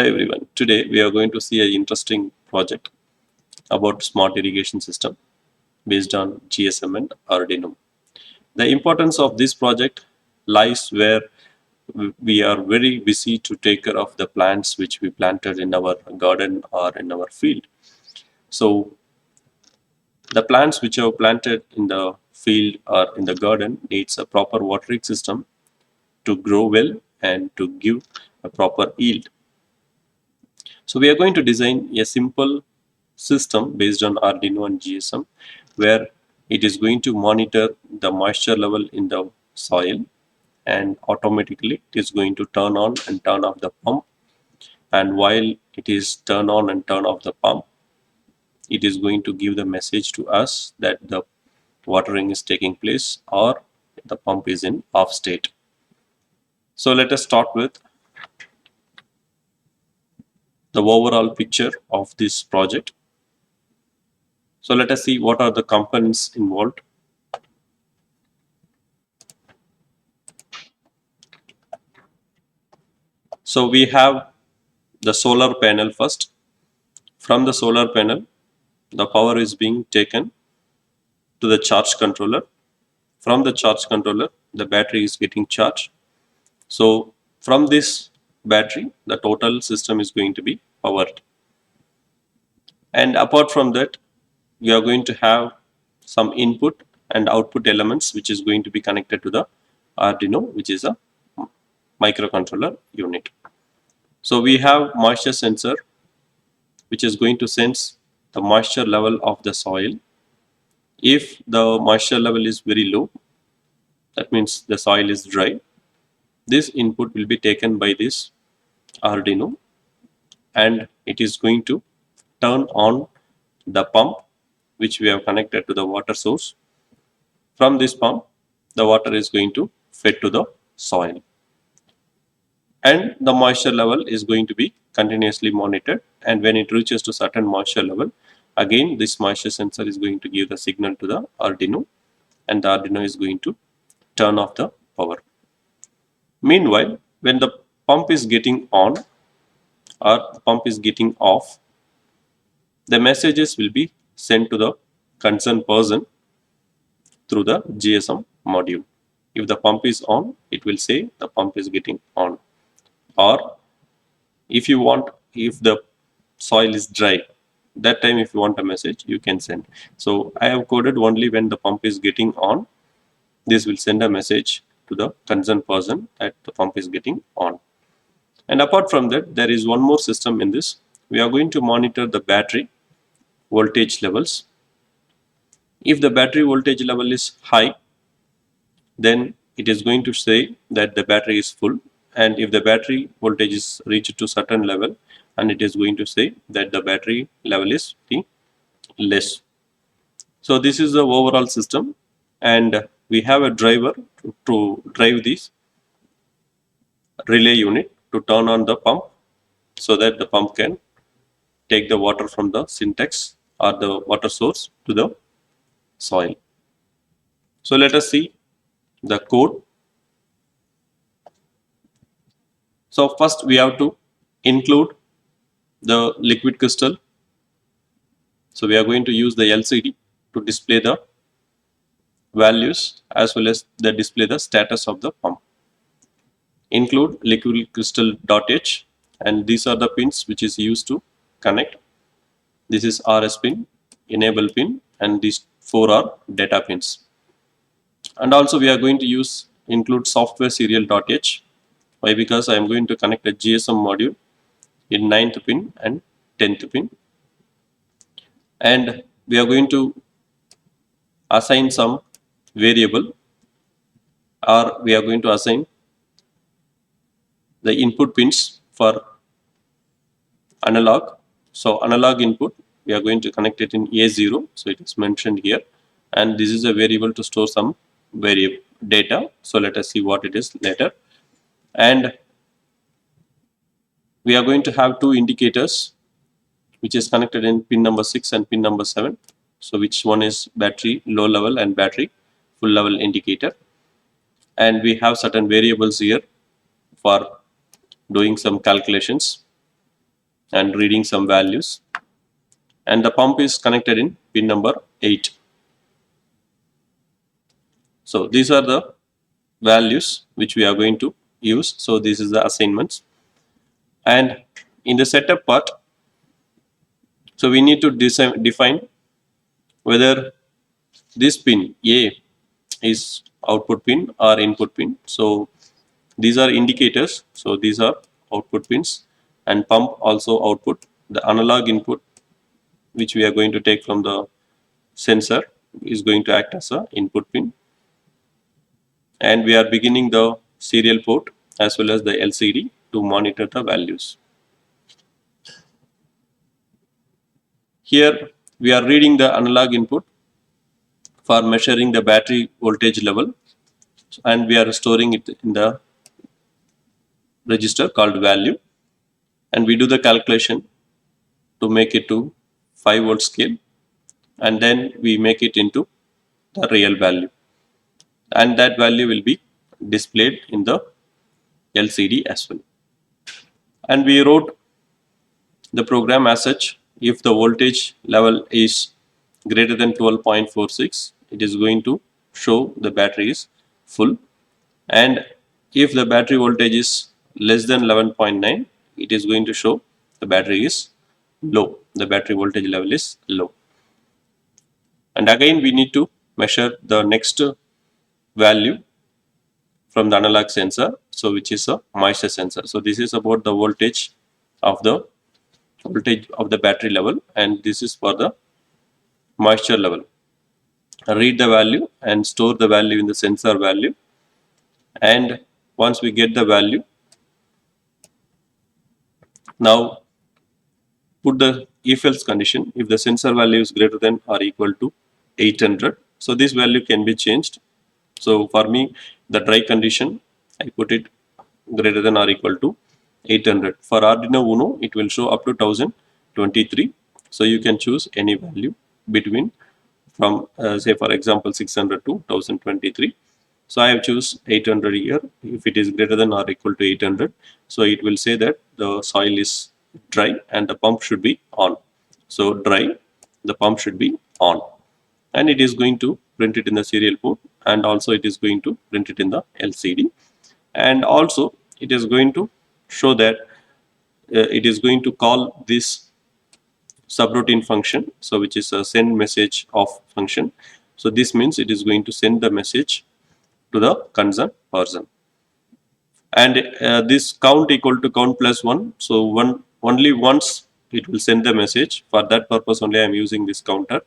Hello everyone. Today we are going to see an interesting project about smart irrigation system based on GSM and Arduino. The importance of this project lies where we are very busy to take care of the plants which we planted in our garden or in our field. So the plants which are planted in the field or in the garden needs a proper watering system to grow well and to give a proper yield. So we are going to design a simple system based on Arduino and GSM where it is going to monitor the moisture level in the soil, and automatically it is going to turn on and turn off the pump, and while it is turn on and turn off the pump, it is going to give the message to us that the watering is taking place or the pump is in off state. So let us start with the overall picture of this project. So let us see what are the components involved. So we have the solar panel first. From the solar panel, the power is being taken to the charge controller. From the charge controller, the battery is getting charged. So from this battery, the total system is going to be powered. And apart from that, we are going to have some input and output elements which is going to be connected to the Arduino, which is a microcontroller unit. So we have moisture sensor which is going to sense the moisture level of the soil. If the moisture level is very low, that means the soil is dry. This input will be taken by this Arduino, and it is going to turn on the pump which we have connected to the water source. From this pump, the water is going to fed to the soil, and the moisture level is going to be continuously monitored, and when it reaches to certain moisture level, again this moisture sensor is going to give the signal to the Arduino, and the Arduino is going to turn off the power. Meanwhile, when the pump is getting on or the pump is getting off, the messages will be sent to the concerned person through the GSM module. If the pump is on, it will say the pump is getting on. Or if you want, if the soil is dry, that time if you want a message, you can send. So I have coded only when the pump is getting on, this will send a message to the concerned person that the pump is getting on. And apart from that, there is one more system in this. We are going to monitor the battery voltage levels. If the battery voltage level is high, then it is going to say that the battery is full, and if the battery voltage is reached to certain level, and it is going to say that the battery level is less. So this is the overall system, and we have a driver to drive this relay unit to turn on the pump so that the pump can take the water from the syntax or the water source to the soil. So let us see the code. So first we have to include the liquid crystal. So we are going to use the LCD to display the values as well as the display the status of the pump. Include liquid crystal .h, and these are the pins which is used to connect. This is RS pin, enable pin, and these four are data pins. And also we are going to use include software serial.h. Why? Because I am going to connect a GSM module in 9th pin and 10th pin, and we are going to assign some variable, or we are going to assign the input pins for analog. So analog input, we are going to connect it in A0, so it is mentioned here, and this is a variable to store some variable data. So let us see what it is later. And we are going to have two indicators which is connected in pin number 6 and pin number 7. So which one is battery low level and battery full level indicator, and we have certain variables here for doing some calculations. and reading some values, and the pump is connected in pin number 8. So these are the values which we are going to use. So this is the assignments. And in the setup part, so we need to define whether this pin A is output pin or input pin. So these are indicators. So these are output pins, and pump also output. The analog input which we are going to take from the sensor is going to act as a input pin, and we are beginning the serial port as well as the LCD to monitor the values. Here we are reading the analog input for measuring the battery voltage level, and we are storing it in the register called value, and we do the calculation to make it to 5-volt scale, and then we make it into the real value, and that value will be displayed in the LCD as well. And we wrote the program as such: if the voltage level is greater than 12.46, it is going to show the battery is full, and if the battery voltage is less than 11.9, it is going to show the battery is low, the battery voltage level is low. And again we need to measure the next value from the analog sensor, so which is a moisture sensor. So this is about the voltage of the battery level, and this is for the moisture level. Read the value and store the value in the sensor value, and once we get the value, now put the if else condition. If the sensor value is greater than or equal to 800, so this value can be changed. So for me, the dry condition, I put it greater than or equal to 800. For Arduino Uno, it will show up to 1023. So you can choose any value between from say for example 600 to 1023. So I have choose 800 here. If it is greater than or equal to 800, so it will say that the soil is dry and the pump should be on. So dry, the pump should be on, and it is going to print it in the serial port, and also it is going to print it in the LCD, and also it is going to show that it is going to call this subroutine function, so which is a send message of function. So this means it is going to send the message to the concerned person, and this count equal to count plus 1. So only once it will send the message. For that purpose only I am using this counter.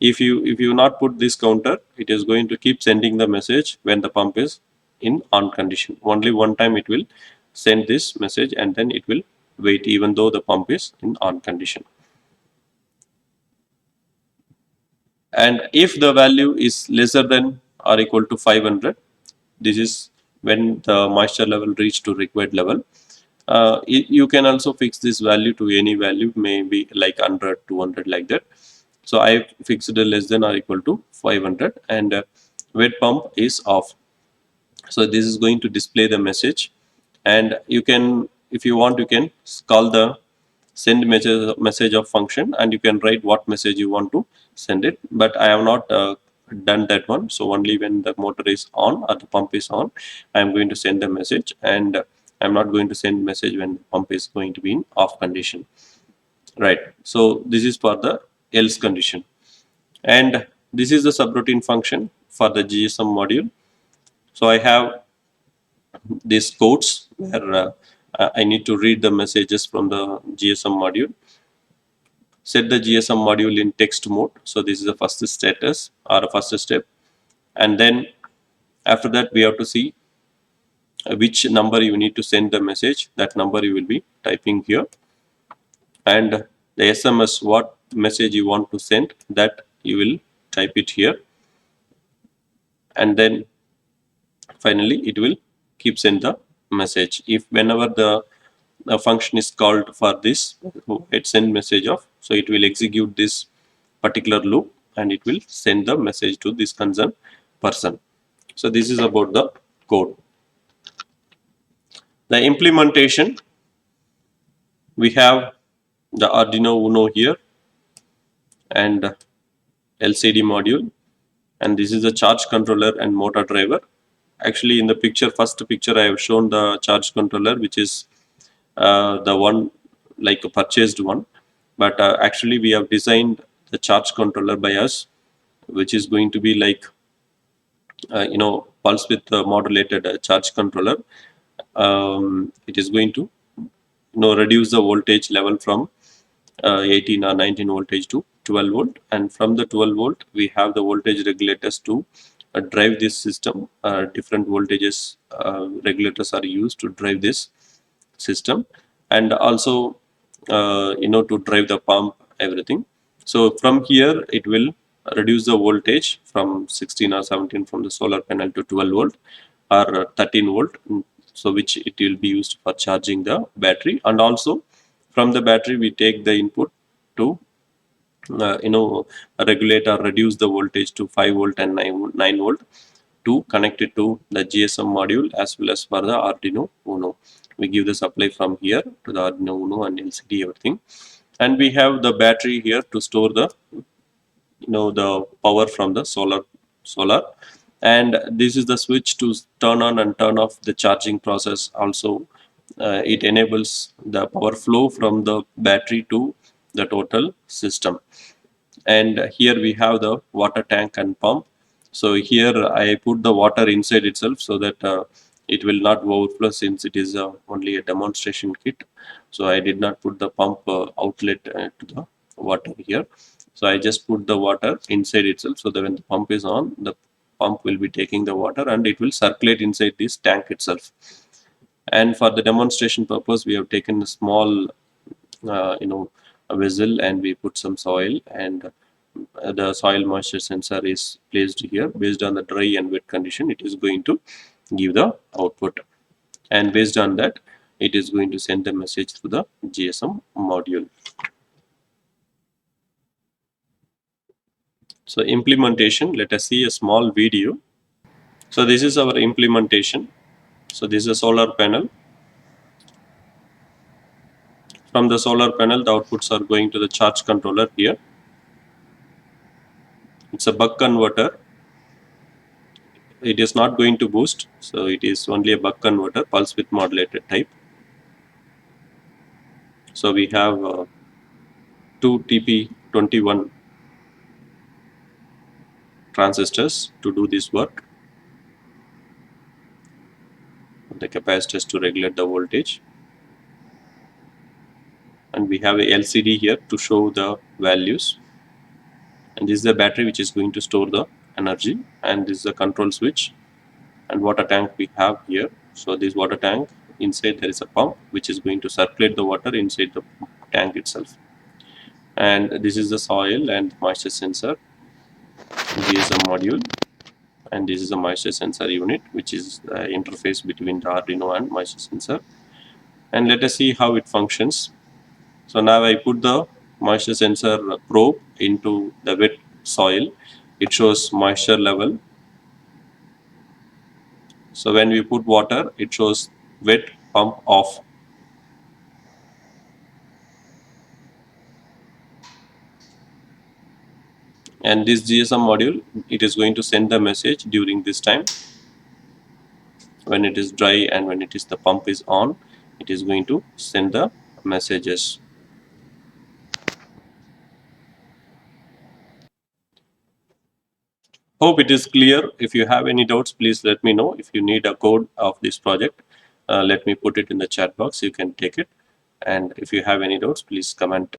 If you not put this counter, it is going to keep sending the message when the pump is in on condition. Only one time it will send this message, and then it will wait even though the pump is in on condition. And if the value is lesser than or equal to 500, this is when the moisture level reach to required level. You can also fix this value to any value, maybe like 100, 200, like that. So I fixed it less than or equal to 500, and wet pump is off. So this is going to display the message, and you can, if you want, you can call the send message of function, and you can write what message you want to send it. But I have not done that one. So only when the motor is on or the pump is on, I am going to send the message, and I'm not going to send message when the pump is going to be in off condition. Right. So this is for the else condition, and this is the subroutine function for the GSM module. So I have these codes where I need to read the messages from the GSM module. Set the GSM module in text mode. So this is the first status or a first step, and then after that we have to see which number you need to send the message. That number you will be typing here, and the SMS, what message you want to send, that you will type it here, and then finally it will keep send the message. If whenever the function is called for this, it send message of, so it will execute this particular loop, and it will send the message to this concerned person. So this is about the code. The implementation, we have the Arduino Uno here, and LCD module, and this is the charge controller and motor driver. Actually, in the picture, first picture, I have shown the charge controller, which is the one like a purchased one, but actually we have designed the charge controller by us, which is going to be like pulse width modulated charge controller. It is going to reduce the voltage level from 18 or 19 voltage to 12 volt, and from the 12 volt we have the voltage regulators to drive this system. Different voltages regulators are used to drive this system, and also to drive the pump, everything. So from here it will reduce the voltage from 16 or 17 from the solar panel to 12 volt or 13 volt, so which it will be used for charging the battery. And also from the battery we take the input to regulate or reduce the voltage to 5 volt and 9 volt to connect it to the GSM module as well as for the Arduino Uno. We give the supply from here to the Arduino Uno and LCD, everything, and we have the battery here to store the the power from the solar, and this is the switch to turn on and turn off the charging process. Also, it enables the power flow from the battery to the total system. And here we have the water tank and pump. So here I put the water inside itself so that it will not overflow, since it is only a demonstration kit. So I did not put the pump outlet to the water here. So I just put the water inside itself, so that when the pump is on, the pump will be taking the water and it will circulate inside this tank itself. And for the demonstration purpose, we have taken a small a vessel, and we put some soil, and the soil moisture sensor is placed here. Based on the dry and wet condition, it is going to give the output, and based on that it is going to send the message to the GSM module. So implementation, let us see a small video. So this is our implementation. So this is a solar panel. From the solar panel, the outputs are going to the charge controller here. It's a buck converter. It is not going to boost, so it is only a buck converter, pulse width modulated type. So we have two TP21 transistors to do this work. The capacitors to regulate the voltage, and we have a LCD here to show the values, and this is the battery which is going to store the energy, and this is the control switch and water tank we have here. So this water tank, inside there is a pump which is going to circulate the water inside the tank itself, and this is the soil and moisture sensor GSM module, and this is a moisture sensor unit, which is the interface between the Arduino and moisture sensor. And let us see how it functions. So now I put the moisture sensor probe into the wet soil. It shows moisture level. So when we put water, it shows wet, pump off. And this GSM module, it is going to send the message during this time. When it is dry and when it is the pump is on, it is going to send the messages. Hope it is clear. If you have any doubts, please let me know. If you need a code of this project, let me put it in the chat box. You can take it. And if you have any doubts, please comment